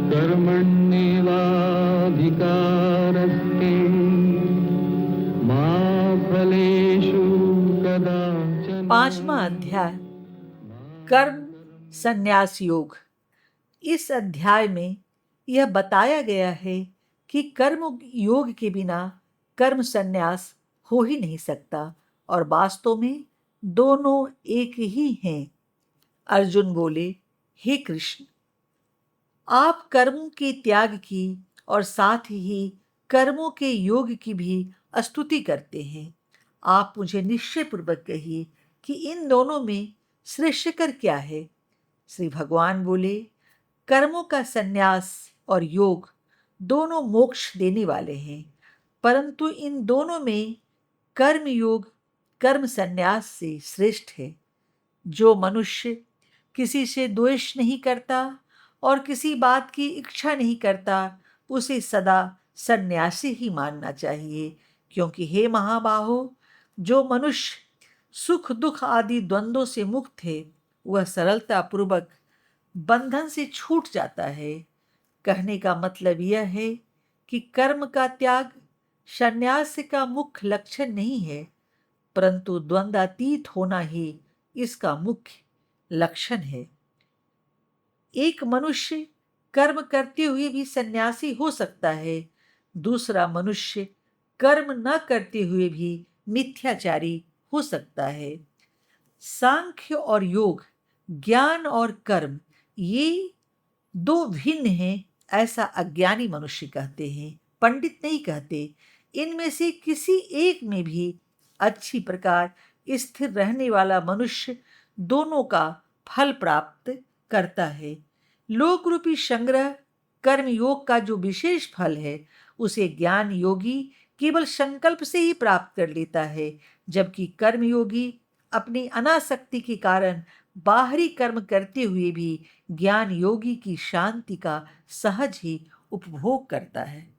कर्मण्येवाधिकारस्ते मा फलेषु कदाचन। पांचवा अध्याय, कर्म संन्यास योग। इस अध्याय में यह बताया गया है कि कर्म योग के बिना कर्म संन्यास हो ही नहीं सकता और वास्तव में दोनों एक ही हैं। अर्जुन बोले, हे कृष्ण, आप कर्मों के त्याग की और साथ ही कर्मों के योग की भी स्तुति करते हैं। आप मुझे निश्चय पूर्वक कहिए कि इन दोनों में श्रेष्ठकर क्या है। श्री भगवान बोले, कर्मों का संन्यास और योग दोनों मोक्ष देने वाले हैं, परंतु इन दोनों में कर्म योग कर्म संन्यास से श्रेष्ठ है। जो मनुष्य किसी से द्वेष नहीं करता और किसी बात की इच्छा नहीं करता, उसे सदा सन्यासी ही मानना चाहिए, क्योंकि हे महाबाहो, जो मनुष्य सुख दुख आदि द्वंद्वों से मुक्त है, वह सरलता पूर्वक बंधन से छूट जाता है। कहने का मतलब यह है कि कर्म का त्याग संन्यास का मुख्य लक्षण नहीं है, परंतु द्वंद्वातीत होना ही इसका मुख्य लक्षण है। एक मनुष्य कर्म करते हुए भी सन्यासी हो सकता है, दूसरा मनुष्य कर्म न करते हुए भी मिथ्याचारी हो सकता है। सांख्य और योग, ज्ञान और कर्म, ये दो भिन्न हैं, ऐसा अज्ञानी मनुष्य कहते हैं, पंडित नहीं कहते। इनमें से किसी एक में भी अच्छी प्रकार स्थिर रहने वाला मनुष्य दोनों का फल प्राप्त करता है। लोक रूपी संग्रह कर्म योग का जो विशेष फल है, उसे ज्ञान योगी केवल संकल्प से ही प्राप्त कर लेता है, जबकि कर्म योगी अपनी अनासक्ति के कारण बाहरी कर्म करते हुए भी ज्ञान योगी की शांति का सहज ही उपभोग करता है।